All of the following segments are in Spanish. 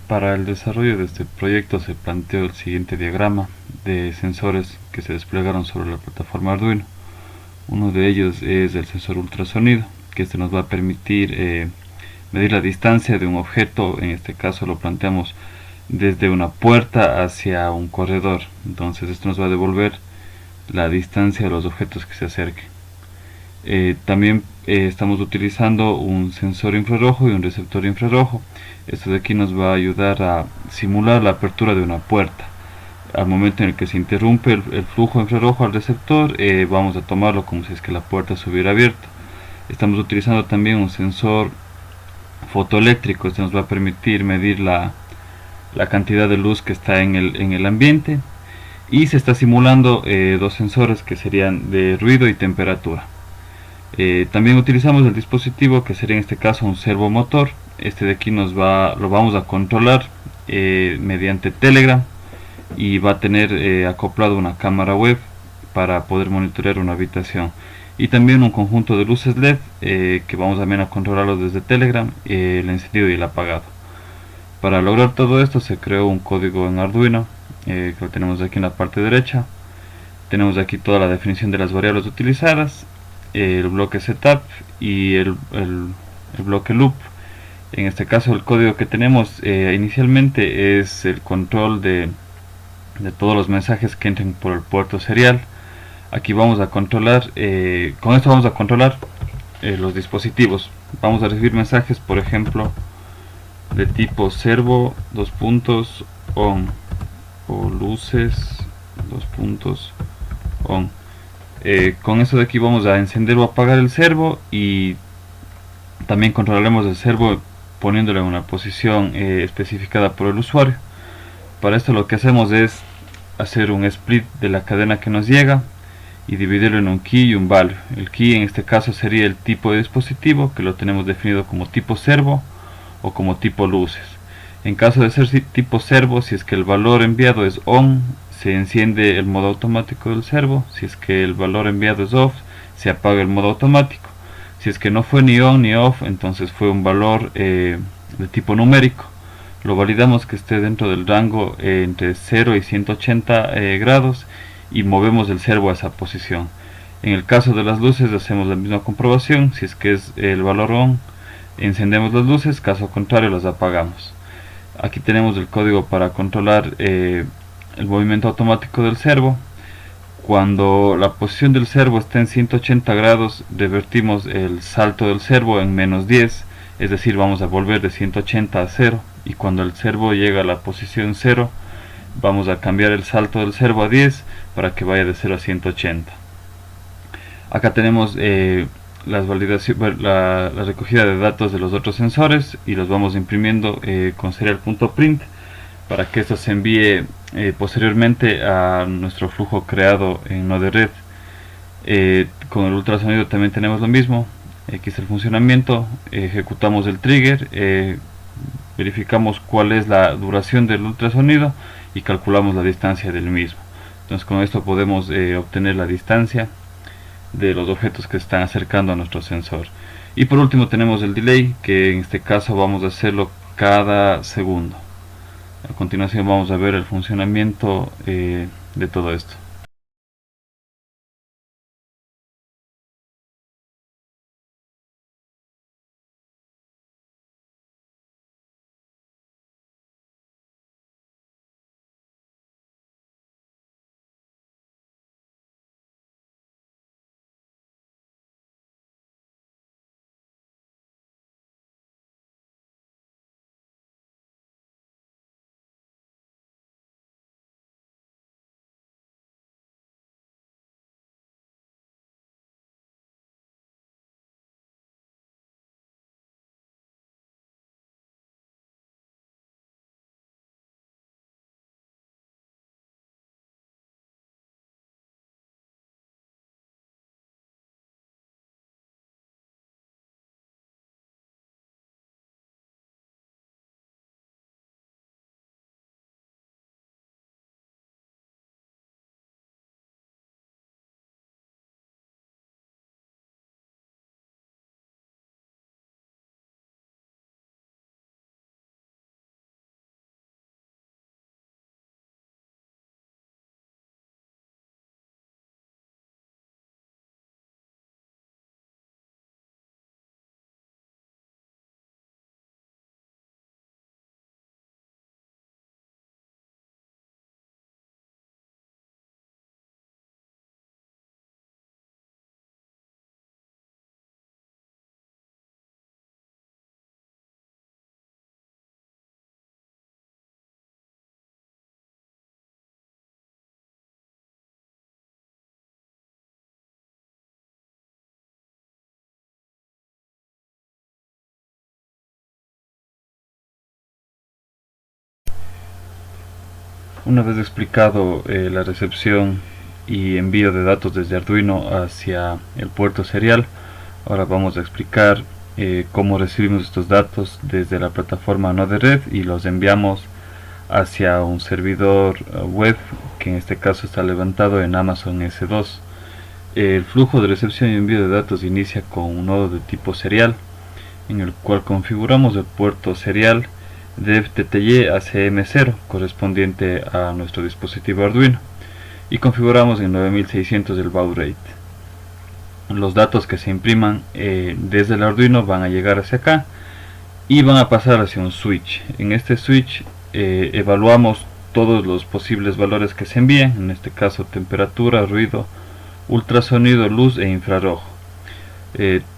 Para el desarrollo de este proyecto se planteó el siguiente diagrama de sensores que se desplegaron sobre la plataforma Arduino. Uno de ellos es el sensor ultrasonido, que este nos va a permitir medir la distancia de un objeto. En este caso lo planteamos desde una puerta hacia un corredor. Entonces esto nos va a devolver la distancia de los objetos que se acerquen. También estamos utilizando un sensor infrarrojo y un receptor infrarrojo. Esto de aquí nos va a ayudar a simular la apertura de una puerta. Al momento en el que se interrumpe el flujo infrarrojo al receptor, vamos a tomarlo como si es que la puerta se hubiera abierto. Estamos utilizando también un sensor fotoeléctrico. Este nos va a permitir medir la cantidad de luz que está en el ambiente, y se está simulando dos sensores que serían de ruido y temperatura. También utilizamos el dispositivo que sería en este caso un servomotor. Este de aquí lo vamos a controlar mediante Telegram, y va a tener acoplado una cámara web para poder monitorear una habitación, y también un conjunto de luces LED que vamos también a controlarlo desde Telegram, el encendido y el apagado. Para lograr todo esto se creó un código en Arduino, que lo tenemos aquí en la parte derecha. Tenemos aquí toda la definición de las variables utilizadas, el bloque setup y el bloque loop. En este caso el código que tenemos inicialmente es el control de todos los mensajes que entren por el puerto serial. Aquí vamos a controlar, con esto vamos a controlar los dispositivos. Vamos a recibir mensajes, por ejemplo, de tipo servo on o luces on. Con esto de aquí vamos a encender o apagar el servo, y también controlaremos el servo poniéndolo en una posición especificada por el usuario. Para esto lo que hacemos es hacer un split de la cadena que nos llega y dividirlo en un key y un value. El key en este caso sería el tipo de dispositivo, que lo tenemos definido como tipo servo o como tipo luces. En caso de ser tipo servo, si es que el valor enviado es on, se enciende el modo automático del servo. Si es que el valor enviado es off, se apaga el modo automático. Si es que no fue ni on ni off, entonces fue un valor de tipo numérico. Lo validamos que esté dentro del rango entre 0 y 180 grados, y movemos el servo a esa posición. En el caso de las luces hacemos la misma comprobación. Si es que es el valor on, encendemos las luces, caso contrario las apagamos. Aquí tenemos el código para controlar el movimiento automático del servo. Cuando la posición del servo está en 180 grados, revertimos el salto del servo en -10, es decir, vamos a volver de 180 a 0. Y cuando el servo llega a la posición 0, vamos a cambiar el salto del servo a 10 para que vaya de 0 a 180. Acá tenemos la recogida de datos de los otros sensores, y los vamos imprimiendo con serial.print para que esto se envíe posteriormente a nuestro flujo creado en Node-RED. Con el ultrasonido también tenemos lo mismo. Aquí está el funcionamiento. Ejecutamos el trigger, verificamos cuál es la duración del ultrasonido y calculamos la distancia del mismo. Entonces con esto podemos obtener la distancia de los objetos que están acercando a nuestro sensor. Y por último tenemos el delay, que en este caso vamos a hacerlo cada segundo. A continuación vamos a ver el funcionamiento de todo esto. Una vez explicado la recepción y envío de datos desde Arduino hacia el puerto serial, ahora vamos a explicar cómo recibimos estos datos desde la plataforma Node-RED y los enviamos hacia un servidor web, que en este caso está levantado en Amazon S2. El flujo de recepción y envío de datos inicia con un nodo de tipo serial, en el cual configuramos el puerto serial DEV-TTY ACM0 correspondiente a nuestro dispositivo Arduino y configuramos en 9600 el baud rate. Los datos que se impriman desde el Arduino van a llegar hacia acá y van a pasar hacia un switch. En este switch evaluamos todos los posibles valores que se envíen, en este caso temperatura, ruido, ultrasonido, luz e infrarrojo.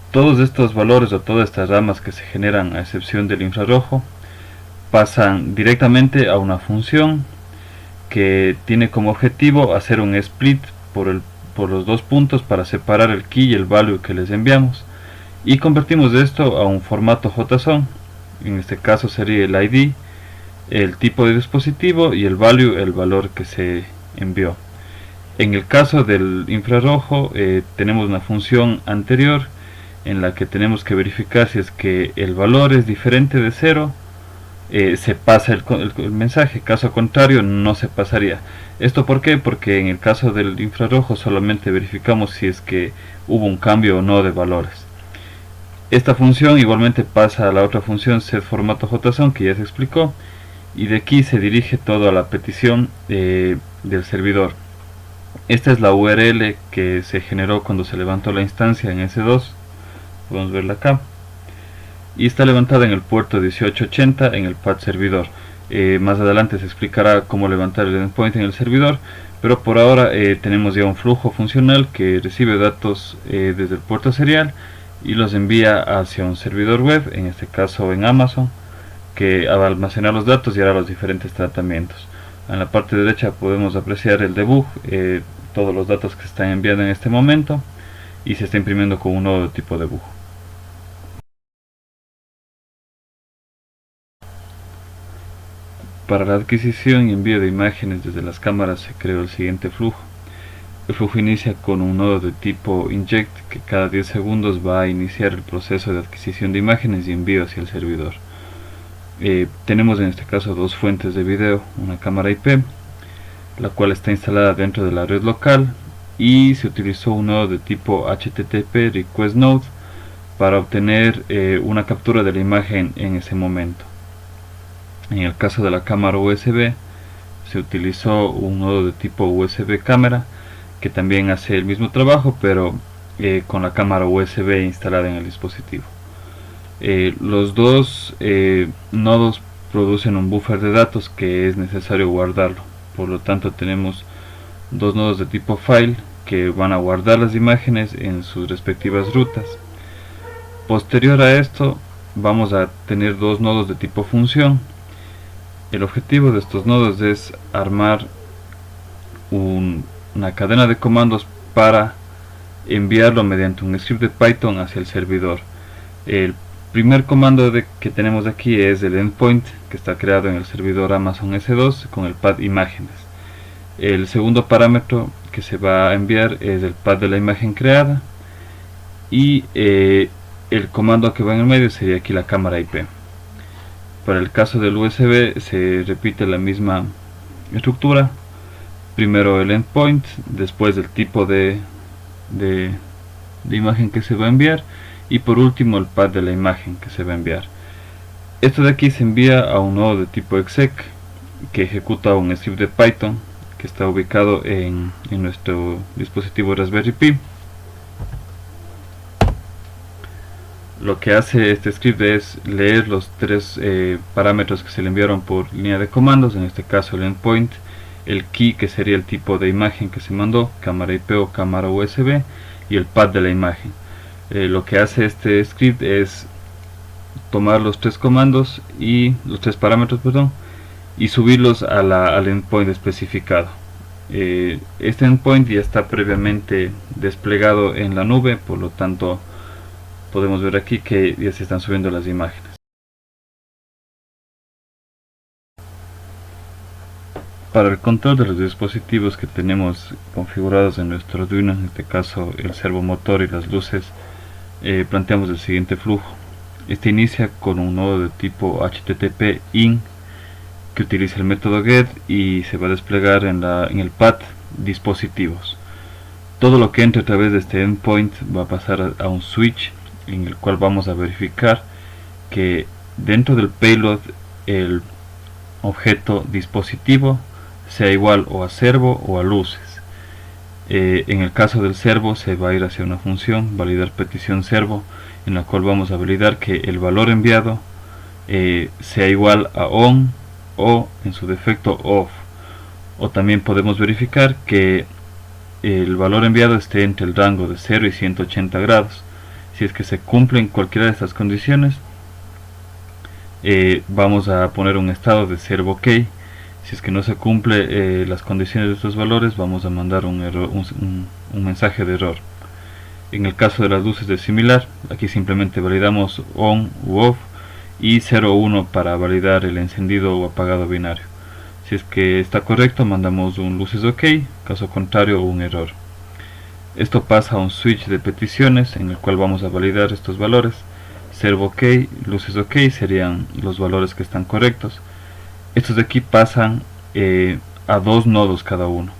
Todos estos valores o todas estas ramas que se generan, a excepción del infrarrojo, pasan directamente a una función que tiene como objetivo hacer un split por los dos puntos para separar el key y el value que les enviamos, y convertimos esto a un formato JSON. En este caso sería el ID, el tipo de dispositivo, y el value, el valor que se envió. En el caso del infrarrojo tenemos una función anterior en la que tenemos que verificar si es que el valor es diferente de 0, se pasa el mensaje, caso contrario no se pasaría. ¿Esto por qué? Porque en el caso del infrarrojo solamente verificamos si es que hubo un cambio o no de valores. Esta función igualmente pasa a la otra función setFormatoJSON que ya se explicó, y de aquí se dirige todo a la petición del servidor. Esta es la URL que se generó cuando se levantó la instancia en S2, podemos verla acá, y está levantada en el puerto 1880 en el pad servidor. Más adelante se explicará cómo levantar el endpoint en el servidor, pero por ahora tenemos ya un flujo funcional que recibe datos desde el puerto serial y los envía hacia un servidor web, en este caso en Amazon, que va a almacenar los datos y hará los diferentes tratamientos. En la parte derecha podemos apreciar el debug, todos los datos que se están enviando en este momento, y se está imprimiendo con un nuevo tipo de debug. Para la adquisición y envío de imágenes desde las cámaras se creó el siguiente flujo. El flujo inicia con un nodo de tipo inject que cada 10 segundos va a iniciar el proceso de adquisición de imágenes y envío hacia el servidor. Tenemos en este caso dos fuentes de video, una cámara IP, la cual está instalada dentro de la red local, y se utilizó un nodo de tipo HTTP request node para obtener una captura de la imagen en ese momento. En el caso de la cámara USB se utilizó un nodo de tipo USB cámara que también hace el mismo trabajo, pero con la cámara USB instalada en el dispositivo. Los dos nodos producen un buffer de datos que es necesario guardarlo, por lo tanto tenemos dos nodos de tipo file que van a guardar las imágenes en sus respectivas rutas. Posterior a esto vamos a tener dos nodos de tipo función. El objetivo de estos nodos es armar una cadena de comandos para enviarlo mediante un script de Python hacia el servidor. El primer comando que tenemos aquí es el endpoint, que está creado en el servidor Amazon S2 con el pad imágenes. El segundo parámetro que se va a enviar es el pad de la imagen creada, y el comando que va en el medio sería aquí la cámara IP. Para el caso del USB se repite la misma estructura: primero el endpoint, después el tipo de imagen que se va a enviar, y por último el pad de la imagen que se va a enviar. Esto de aquí se envía a un nodo de tipo exec que ejecuta un script de Python que está ubicado en nuestro dispositivo Raspberry Pi. Lo que hace este script es leer los tres parámetros que se le enviaron por línea de comandos, en este caso el endpoint, el key que sería el tipo de imagen que se mandó, cámara IP o cámara USB, y el pad de la imagen. Lo que hace este script es tomar los tres comandos y los tres parámetros, y subirlos al endpoint especificado. Este endpoint ya está previamente desplegado en la nube, por lo tanto podemos ver aquí que ya se están subiendo las imágenes. Para el control de los dispositivos que tenemos configurados en nuestro Arduino, en este caso el servomotor y las luces, planteamos el siguiente flujo. Este inicia con un nodo de tipo HTTP in que utiliza el método get y se va a desplegar en el path dispositivos. Todo lo que entre a través de este endpoint va a pasar a un switch en el cual vamos a verificar que dentro del payload el objeto dispositivo sea igual o a servo o a luces. En el caso del servo se va a ir hacia una función validar petición servo, en la cual vamos a validar que el valor enviado sea igual a on o en su defecto off, o también podemos verificar que el valor enviado esté entre el rango de 0 y 180 grados. Si es que se cumplen cualquiera de estas condiciones, vamos a poner un estado de servo ok. Si es que no se cumple las condiciones de estos valores, vamos a mandar un mensaje de error. En el caso de las luces es similar, aquí simplemente validamos on u off y 0 o 1 para validar el encendido o apagado binario. Si es que está correcto, mandamos un luces ok, caso contrario un error. Esto pasa a un switch de peticiones en el cual vamos a validar estos valores. Servo ok, luces ok serían los valores que están correctos. Estos de aquí pasan a dos nodos cada uno.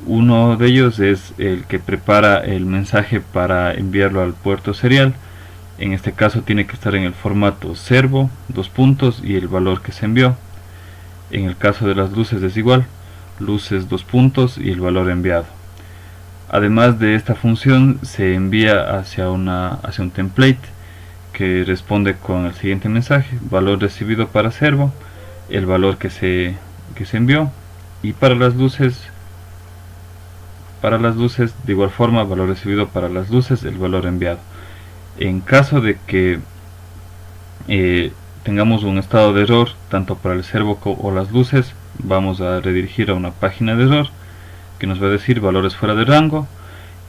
Uno de ellos es el que prepara el mensaje para enviarlo al puerto serial. En este caso tiene que estar en el formato servo, dos puntos y el valor que se envió. En el caso de las luces es igual, luces, dos puntos y el valor enviado. Además de esta función se envía hacia un template que responde con el siguiente mensaje: valor recibido para servo, el valor que se envió, y para las luces de igual forma, valor recibido para las luces, el valor enviado. En caso de que tengamos un estado de error tanto para el servo o las luces, vamos a redirigir a una página de error que nos va a decir valores fuera de rango,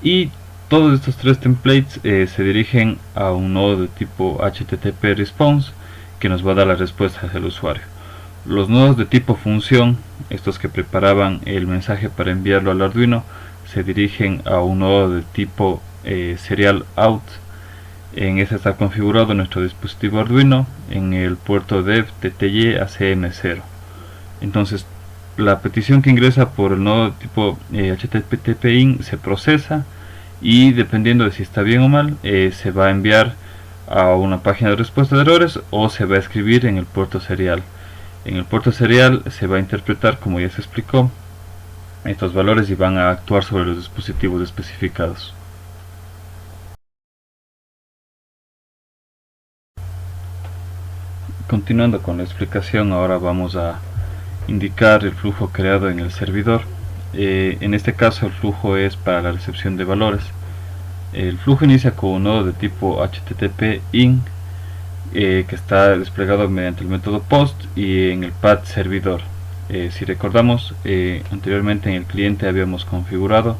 y todos estos tres templates se dirigen a un nodo de tipo HTTP response que nos va a dar la respuesta hacia el usuario. Los nodos de tipo función, estos que preparaban el mensaje para enviarlo al Arduino, se dirigen a un nodo de tipo serial out. En este está configurado nuestro dispositivo Arduino en el puerto dev TTY ACM0. Entonces la petición que ingresa por el nodo de tipo HTTP in se procesa, y dependiendo de si está bien o mal, se va a enviar a una página de respuesta de errores o se va a escribir en el puerto serial. En el puerto serial se va a interpretar, como ya se explicó, estos valores y van a actuar sobre los dispositivos especificados. Continuando con la explicación, ahora vamos a indicar el flujo creado en el servidor. En este caso el flujo es para la recepción de valores. El flujo inicia con un nodo de tipo HTTP in que está desplegado mediante el método post y en el path servidor. Si recordamos, anteriormente en el cliente habíamos configurado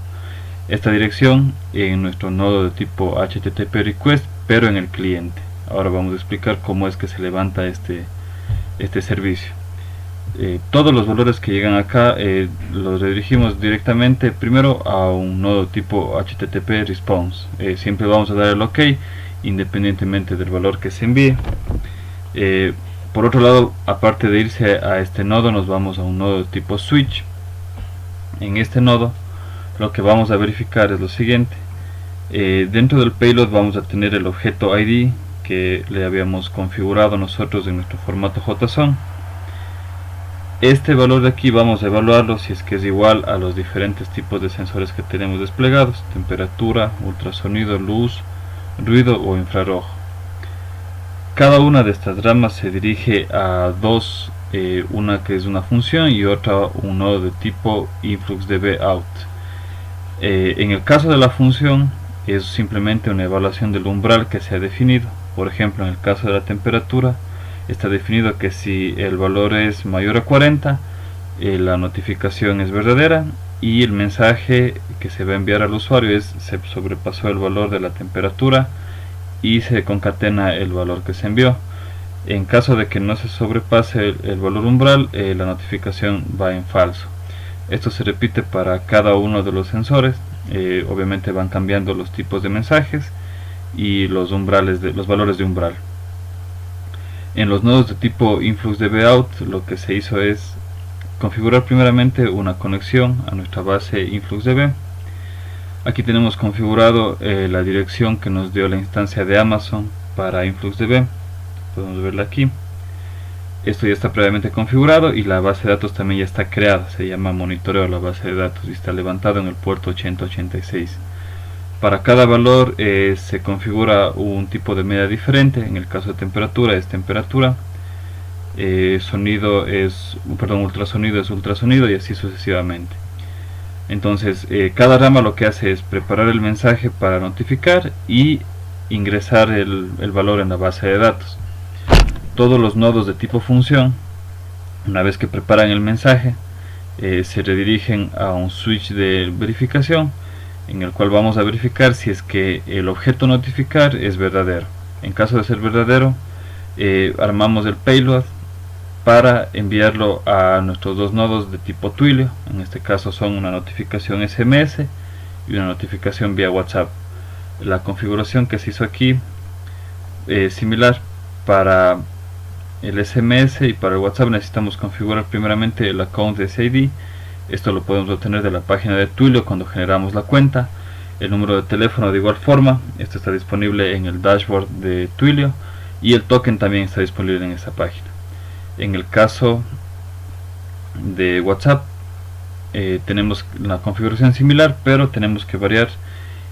esta dirección en nuestro nodo de tipo HTTP request, pero en el cliente. Ahora vamos a explicar cómo es que se levanta este servicio. Todos los valores que llegan acá los redirigimos directamente primero a un nodo tipo HTTP response. Siempre vamos a dar el OK independientemente del valor que se envíe. Por otro lado, aparte de irse a este nodo, nos vamos a un nodo de tipo switch. En este nodo lo que vamos a verificar es lo siguiente: dentro del payload vamos a tener el objeto ID que le habíamos configurado nosotros en nuestro formato JSON. Este valor de aquí vamos a evaluarlo si es que es igual a los diferentes tipos de sensores que tenemos desplegados: temperatura, ultrasonido, luz, ruido o infrarrojo. Cada una de estas ramas se dirige a dos, una que es una función y otra un nodo de tipo InfluxDBOut. En el caso de la función es simplemente una evaluación del umbral que se ha definido. Por ejemplo, en el caso de la temperatura está definido que si el valor es mayor a 40, la notificación es verdadera y el mensaje que se va a enviar al usuario es: se sobrepasó el valor de la temperatura, y se concatena el valor que se envió. En caso de que no se sobrepase el valor umbral, la notificación va en falso. Esto se repite para cada uno de los sensores. Obviamente van cambiando los tipos de mensajes y los valores de umbral. En los nodos de tipo InfluxDB-Out lo que se hizo es configurar primeramente una conexión a nuestra base InfluxDB. Aquí tenemos configurado la dirección que nos dio la instancia de Amazon para InfluxDB. Podemos verla aquí. Esto ya está previamente configurado y la base de datos también ya está creada. Se llama monitoreo la base de datos y está levantada en el puerto 8086. Para cada valor se configura un tipo de media diferente. En el caso de temperatura es temperatura, ultrasonido es ultrasonido y así sucesivamente. Entonces cada rama lo que hace es preparar el mensaje para notificar y ingresar el valor en la base de datos. Todos los nodos de tipo función, una vez que preparan el mensaje, se redirigen a un switch de verificación en el cual vamos a verificar si es que el objeto notificar es verdadero. En caso de ser verdadero, armamos el payload para enviarlo a nuestros dos nodos de tipo Twilio. En este caso son una notificación SMS y una notificación vía WhatsApp. La configuración que se hizo aquí es similar. Para el SMS y para el WhatsApp necesitamos configurar primeramente el account de SID. Esto lo podemos obtener de la página de Twilio cuando generamos la cuenta. El número de teléfono de igual forma, esto está disponible en el dashboard de Twilio y el token también está disponible en esa página. En el caso de WhatsApp tenemos la configuración similar, pero tenemos que variar,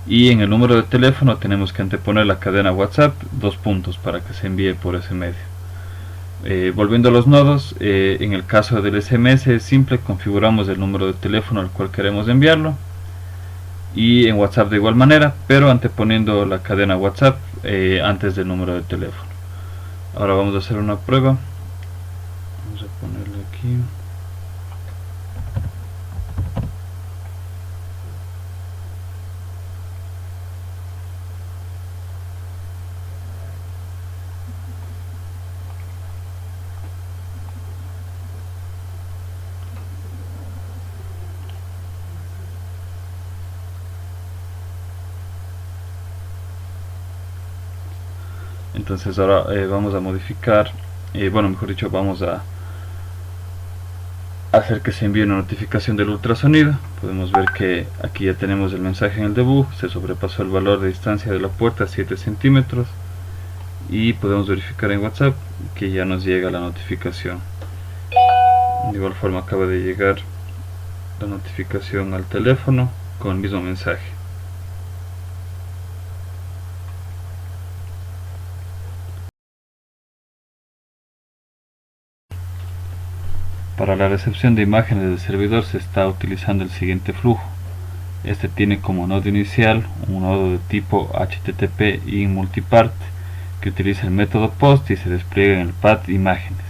y en el número de teléfono tenemos que anteponer la cadena WhatsApp 2 puntos para que se envíe por ese medio. Volviendo a los nodos, en el caso del SMS es simple, configuramos el número de teléfono al cual queremos enviarlo, y en WhatsApp de igual manera, pero anteponiendo la cadena WhatsApp antes del número de teléfono. Ahora vamos a hacer una prueba. Vamos a ponerle aquí. Entonces ahora vamos a modificar, mejor dicho, vamos a hacer que se envíe una notificación del ultrasonido. Podemos ver que aquí ya tenemos el mensaje en el debug, se sobrepasó el valor de distancia de la puerta a 7 centímetros, y podemos verificar en WhatsApp que ya nos llega la notificación. De igual forma acaba de llegar la notificación al teléfono con el mismo mensaje. Para la recepción de imágenes del servidor se está utilizando el siguiente flujo. Este tiene como nodo inicial un nodo de tipo HTTP in multipart que utiliza el método POST y se despliega en el path imágenes.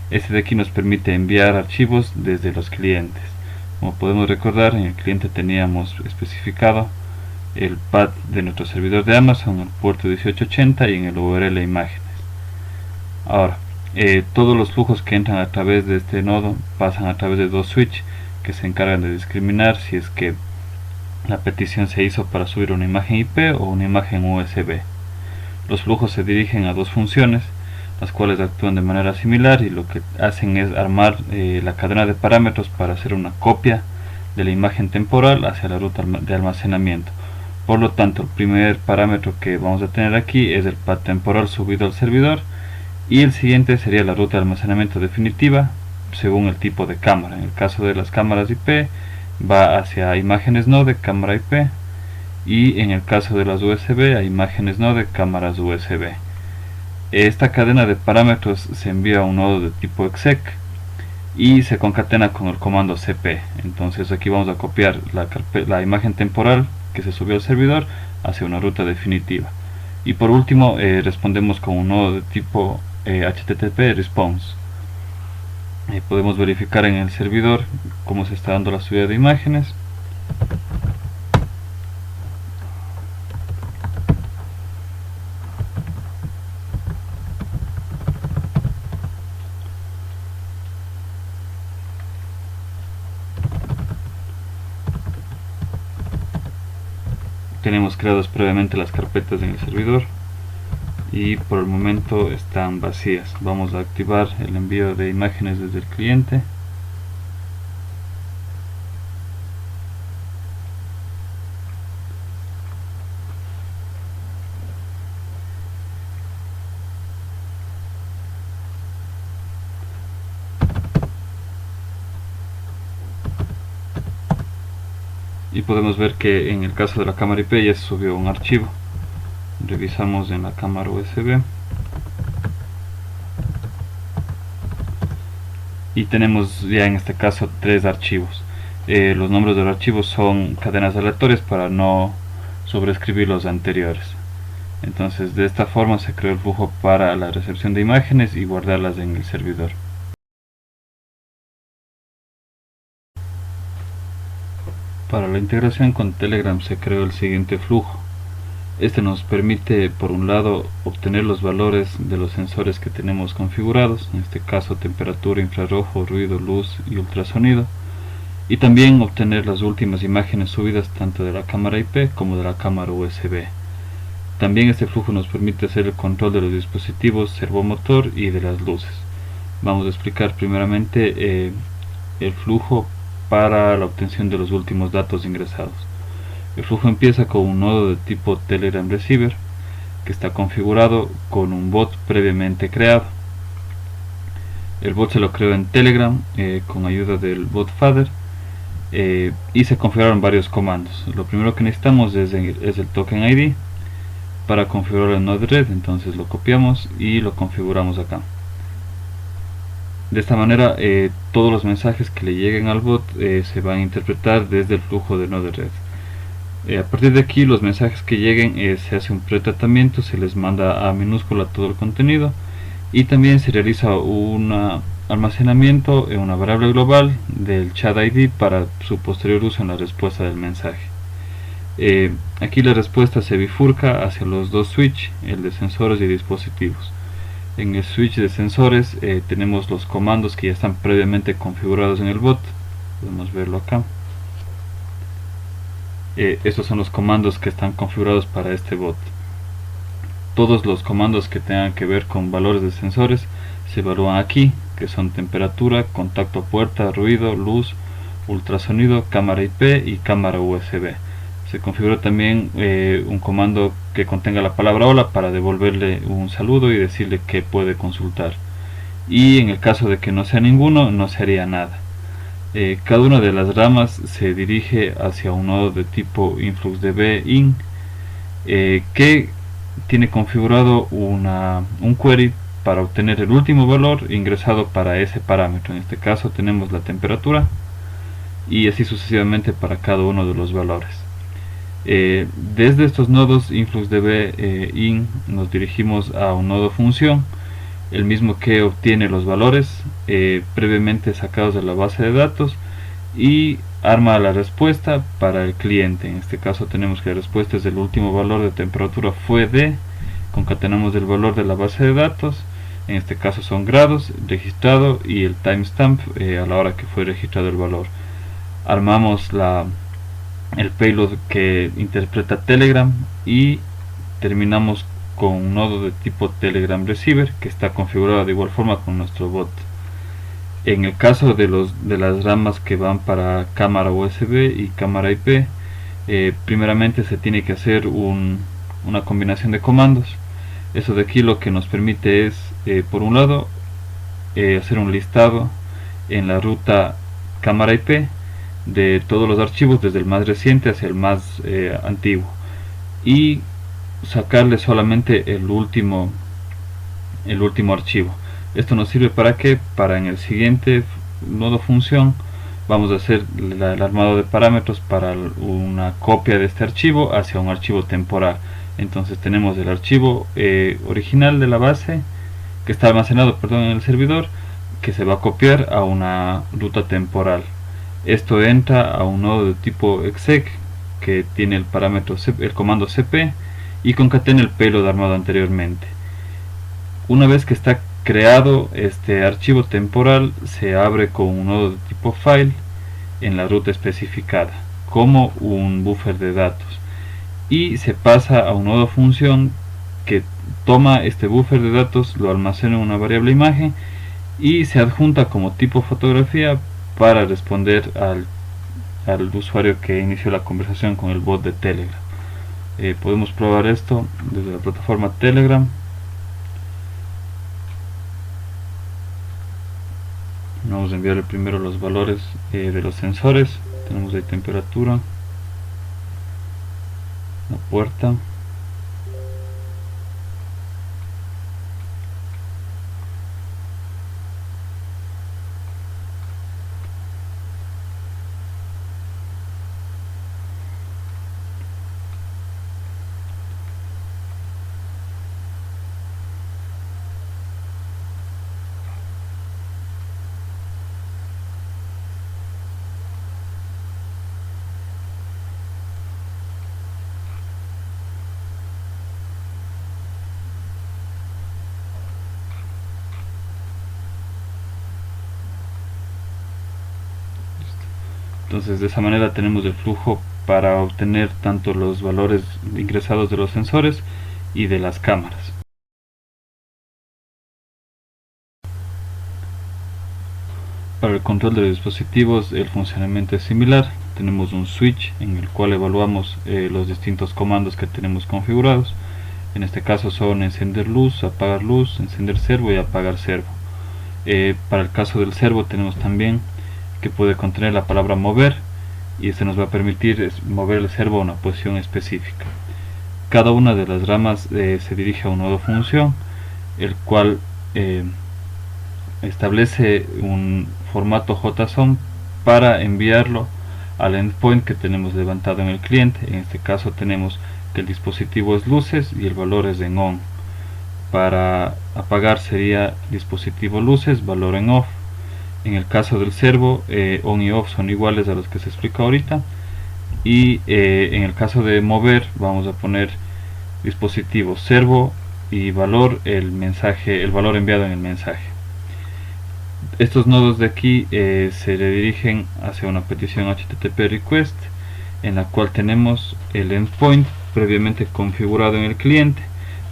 Este de aquí nos permite enviar archivos desde los clientes. Como podemos recordar, en el cliente teníamos especificado el path de nuestro servidor de Amazon, el puerto 1880, y en el URL imágenes. Ahora, todos los flujos que entran a través de este nodo pasan a través de dos switches que se encargan de discriminar si es que la petición se hizo para subir una imagen IP o una imagen USB. Los flujos se dirigen a dos funciones, las cuales actúan de manera similar y lo que hacen es armar la cadena de parámetros para hacer una copia de la imagen temporal hacia la ruta de almacenamiento. Por lo tanto, el primer parámetro que vamos a tener aquí es el path temporal subido al servidor, y el siguiente sería la ruta de almacenamiento definitiva según el tipo de cámara. En el caso de las cámaras IP va hacia imágenes node cámara IP, y en el caso de las USB a imágenes node cámaras USB. Esta cadena de parámetros se envía a un nodo de tipo exec y se concatena con el comando cp. Entonces aquí vamos a copiar la imagen temporal que se subió al servidor hacia una ruta definitiva, y por último respondemos con un nodo de tipo HTTP response. Podemos verificar en el servidor cómo se está dando la subida de imágenes. tenemos creadas previamente las carpetas en el servidor y por el momento están vacías. Vamos a activar el envío de imágenes desde el cliente. Y podemos ver que en el caso de la cámara IP ya se subió un archivo. Revisamos en la cámara USB y tenemos ya en este caso 3 archivos. Los nombres de los archivos son cadenas aleatorias para no sobreescribir los anteriores. Entonces de esta forma se creó el flujo para la recepción de imágenes y guardarlas en el servidor. Para la integración con Telegram se creó el siguiente flujo. Este nos permite, por un lado, obtener los valores de los sensores que tenemos configurados, en este caso temperatura, infrarrojo, ruido, luz y ultrasonido, y también obtener las últimas imágenes subidas tanto de la cámara IP como de la cámara USB. También este flujo nos permite hacer el control de los dispositivos servomotor y de las luces. Vamos a explicar primeramente el flujo para la obtención de los últimos datos ingresados. El flujo empieza con un nodo de tipo Telegram Receiver que está configurado con un bot previamente creado. El bot se lo creó en Telegram con ayuda del bot Fader y se configuraron varios comandos. Lo primero que necesitamos es el token ID para configurar el nodo de red, entonces lo copiamos y lo configuramos acá. De esta manera todos los mensajes que le lleguen al bot se van a interpretar desde el flujo de nodo de red. A partir de aquí los mensajes que lleguen se hace un pretratamiento, se les manda a minúscula todo el contenido y también se realiza un almacenamiento en una variable global del chat ID para su posterior uso en la respuesta del mensaje. Aquí la respuesta se bifurca hacia los dos switches, el de sensores y dispositivos. En el switch de sensores tenemos los comandos que ya están previamente configurados en el bot, podemos verlo acá. Estos son los comandos que están configurados para este bot. Todos los comandos que tengan que ver con valores de sensores se evalúan aquí, que son temperatura, contacto a puerta, ruido, luz, ultrasonido, cámara IP y cámara USB. Se configura también un comando que contenga la palabra hola para devolverle un saludo y decirle que puede consultar. Y en el caso de que no sea ninguno, no se haría nada. Cada una de las ramas se dirige hacia un nodo de tipo InfluxDB-in que tiene configurado un query para obtener el último valor ingresado para ese parámetro. En este caso tenemos la temperatura y así sucesivamente para cada uno de los valores. Desde estos nodos InfluxDB-in nos dirigimos a un nodo función, el mismo que obtiene los valores previamente sacados de la base de datos y arma la respuesta para el cliente. En este caso tenemos que la respuesta es el último valor de temperatura fue de, concatenamos el valor de la base de datos, en este caso son grados, registrado y el timestamp a la hora que fue registrado el valor. Armamos el payload que interpreta Telegram y terminamos con un nodo de tipo Telegram Receiver que está configurado de igual forma con nuestro bot. En el caso de las ramas que van para cámara USB y cámara IP, primeramente se tiene que hacer una combinación de comandos. Eso de aquí lo que nos permite es, por un lado, hacer un listado en la ruta cámara IP de todos los archivos desde el más reciente hacia el más antiguo y sacarle solamente el último archivo. Esto nos sirve para que en el siguiente nodo función vamos a hacer el armado de parámetros para una copia de este archivo hacia un archivo temporal. Entonces tenemos el archivo original de la base que está almacenado en el servidor, que se va a copiar a una ruta temporal. Esto entra a un nodo de tipo exec que tiene el parámetro el comando cp y concatena el payload armado anteriormente. Una vez que está creado este archivo temporal, se abre con un nodo de tipo file en la ruta especificada como un buffer de datos y se pasa a un nodo función que toma este buffer de datos, lo almacena en una variable imagen y se adjunta como tipo fotografía para responder al usuario que inició la conversación con el bot de Telegram. Podemos probar esto desde la plataforma Telegram. Vamos a enviarle primero los valores de los sensores. Tenemos ahí temperatura, la puerta, entonces de esa manera tenemos el flujo para obtener tanto los valores ingresados de los sensores y de las cámaras. Para el control de los dispositivos el funcionamiento es similar. Tenemos un switch en el cual evaluamos los distintos comandos que tenemos configurados. En este caso son encender luz, apagar luz, encender servo y apagar servo. Para el caso del servo tenemos también que puede contener la palabra mover, y este nos va a permitir mover el servo a una posición específica. Cada una de las ramas se dirige a un nodo función, el cual establece un formato JSON para enviarlo al endpoint que tenemos levantado en el cliente. En este caso tenemos que el dispositivo es luces y el valor es en on. Para apagar sería dispositivo luces, valor en off. En el caso del servo, on y off son iguales a los que se explica ahorita. Y en el caso de mover, vamos a poner dispositivo servo y valor el valor enviado en el mensaje. Estos nodos de aquí se redirigen hacia una petición HTTP request, en la cual tenemos el endpoint previamente configurado en el cliente,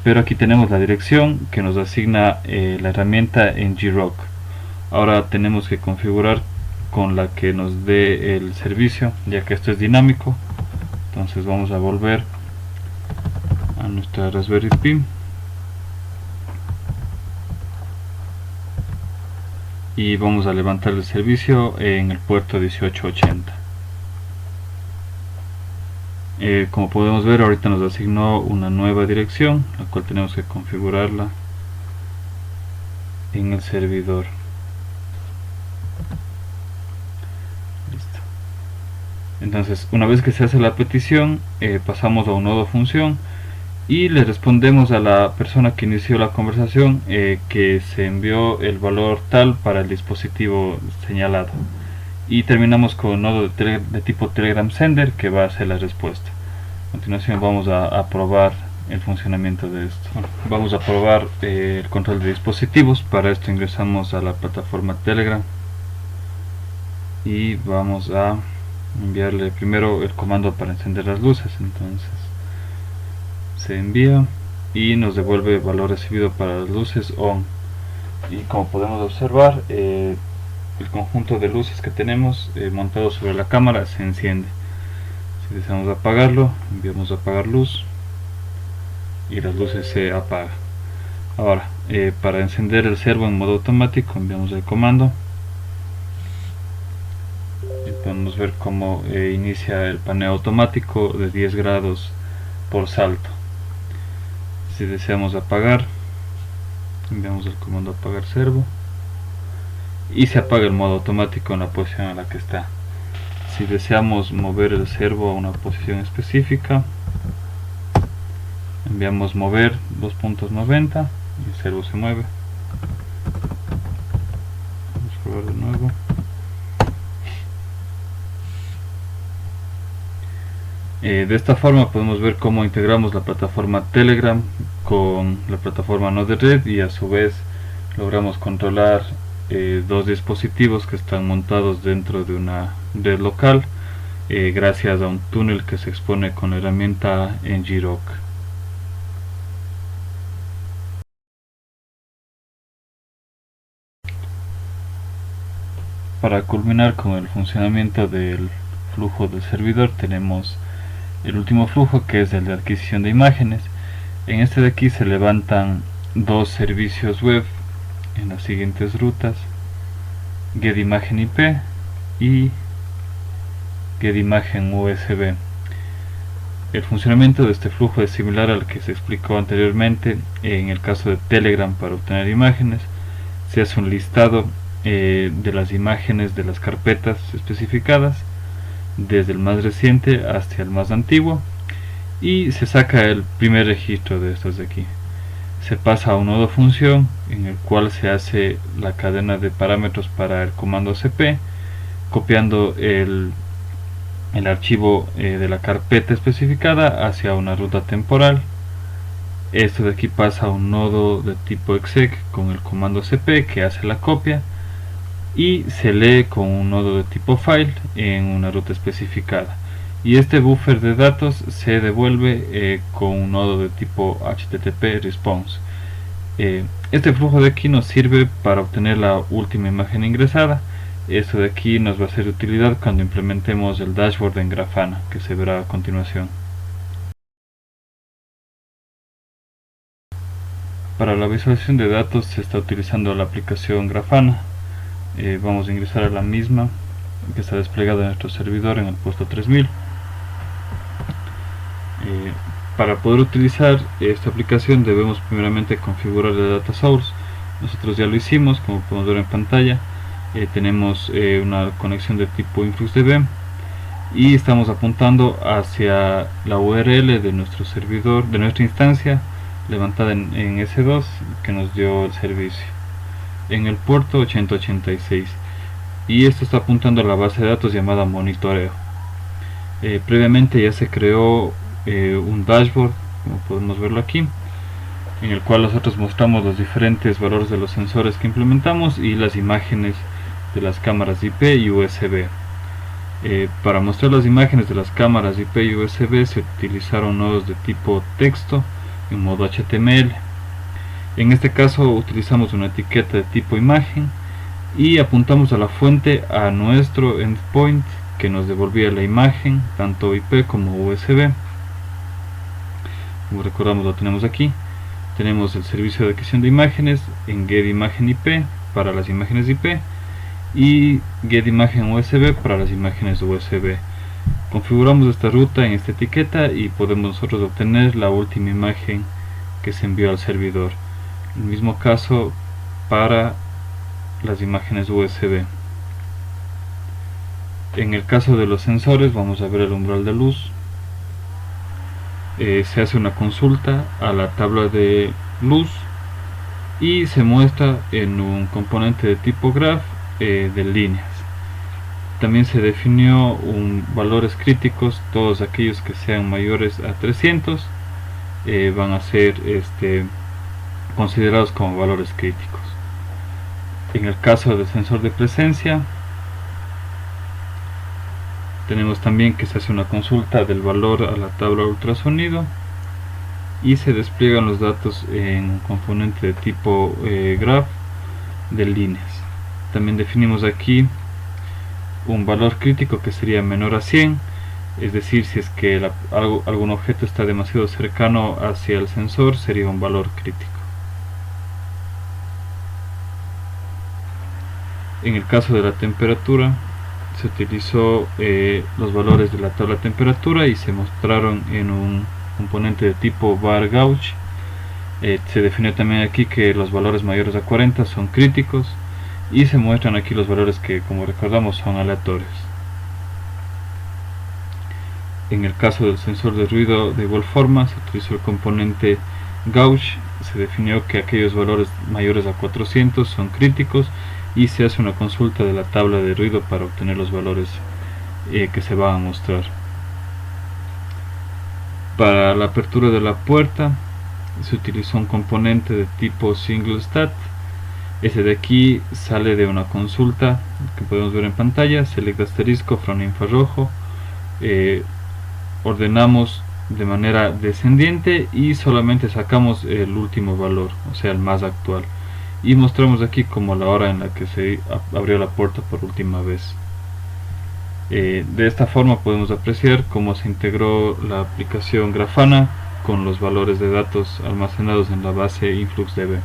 pero aquí tenemos la dirección que nos asigna la herramienta ngrok. Ahora tenemos que configurar con la que nos dé el servicio, ya que esto es dinámico. Entonces vamos a volver a nuestra Raspberry Pi y vamos a levantar el servicio en el puerto 1880. Como podemos ver, ahorita nos asignó una nueva dirección, la cual tenemos que configurarla en el servidor. Listo. Entonces, una vez que se hace la petición, pasamos a un nodo función y le respondemos a la persona que inició la conversación que se envió el valor tal para el dispositivo señalado, y terminamos con un nodo de tipo Telegram Sender que va a hacer la respuesta. A continuación vamos a probar el funcionamiento de esto. Bueno, vamos a probar el control de dispositivos. Para esto ingresamos a la plataforma Telegram y vamos a enviarle primero el comando para encender las luces. Entonces se envía y nos devuelve el valor recibido para las luces on, y como podemos observar el conjunto de luces que tenemos montado sobre la cámara se enciende. Si deseamos apagarlo, enviamos a apagar luz y las luces se apagan. Ahora para encender el servo en modo automático enviamos el comando y podemos ver cómo inicia el paneo automático de 10 grados por salto. Si deseamos apagar, enviamos el comando apagar servo y se apaga el modo automático en la posición en la que está. Si deseamos mover el servo a una posición específica, enviamos mover 2.90 y el servo se mueve. Vamos a probar de nuevo. De esta forma podemos ver cómo integramos la plataforma Telegram con la plataforma Node-RED, y a su vez logramos controlar dos dispositivos que están montados dentro de una red local gracias a un túnel que se expone con la herramienta ngrok. Para culminar con el funcionamiento del flujo del servidor, tenemos el último flujo, que es el de adquisición de imágenes. En este de aquí se levantan dos servicios web en las siguientes rutas: getImagenIP y getImagenUSB. El funcionamiento de este flujo es similar al que se explicó anteriormente. En el caso de Telegram, para obtener imágenes, se hace un listado de las imágenes de las carpetas especificadas, desde el más reciente hasta el más antiguo, y se saca el primer registro de estos de aquí. Se pasa a un nodo función, en el cual se hace la cadena de parámetros para el comando cp, copiando el archivo de la carpeta especificada hacia una ruta temporal. Esto de aquí pasa a un nodo de tipo exec con el comando cp, que hace la copia, y se lee con un nodo de tipo file en una ruta especificada, y este buffer de datos se devuelve con un nodo de tipo http response. Este flujo de aquí nos sirve para obtener la última imagen ingresada. Esto de aquí nos va a ser de utilidad cuando implementemos el dashboard en Grafana, que se verá a continuación. Para la visualización de datos se está utilizando la aplicación Grafana. Vamos a ingresar a la misma, que está desplegada en nuestro servidor en el puesto 3000. Para poder utilizar esta aplicación debemos primeramente configurar el data source. Nosotros ya lo hicimos, como podemos ver en pantalla. Tenemos una conexión de tipo InfluxDB y estamos apuntando hacia la URL de nuestro servidor, de nuestra instancia levantada en S2, que nos dio el servicio, en el puerto 8086, y esto está apuntando a la base de datos llamada monitoreo. Previamente ya se creó un dashboard, como podemos verlo aquí, en el cual nosotros mostramos los diferentes valores de los sensores que implementamos y las imágenes de las cámaras IP y USB. Para mostrar las imágenes de las cámaras IP y USB se utilizaron nodos de tipo texto en modo HTML. En este caso utilizamos una etiqueta de tipo imagen y apuntamos a la fuente, a nuestro endpoint, que nos devolvía la imagen tanto IP como USB. Como recordamos, lo tenemos aquí. Tenemos el servicio de adquisición de imágenes en getImagenIP para las imágenes IP y getImagenUSB para las imágenes USB. Configuramos esta ruta en esta etiqueta y podemos nosotros obtener la última imagen que se envió al servidor. El mismo caso para las imágenes USB. En el caso de los sensores, vamos a ver el umbral de luz. Se hace una consulta a la tabla de luz y se muestra en un componente de tipo graph de líneas. También se definió valores críticos. Todos aquellos que sean mayores a 300 van a ser considerados como valores críticos. En el caso del sensor de presencia, tenemos también que se hace una consulta del valor a la tabla ultrasonido y se despliegan los datos en un componente de tipo graph de líneas. También definimos aquí un valor crítico que sería menor a 100, es decir, si es que algún objeto está demasiado cercano hacia el sensor, sería un valor crítico. En el caso de la temperatura, se utilizó los valores de la tabla de temperatura y se mostraron en un componente de tipo var gauge. Se definió también aquí que los valores mayores a 40 son críticos y se muestran aquí los valores que, como recordamos, son aleatorios. En el caso del sensor de ruido, de igual forma se utilizó el componente gauge. Se definió que aquellos valores mayores a 400 son críticos y se hace una consulta de la tabla de ruido para obtener los valores que se van a mostrar. Para la apertura de la puerta se utilizó un componente de tipo single stat. Este de aquí sale de una consulta que podemos ver en pantalla: select asterisco from infrarrojo ordenamos de manera descendiente y solamente sacamos el último valor, o sea el más actual, y mostramos aquí como la hora en la que se abrió la puerta por última vez. De esta forma podemos apreciar cómo se integró la aplicación Grafana con los valores de datos almacenados en la base InfluxDB.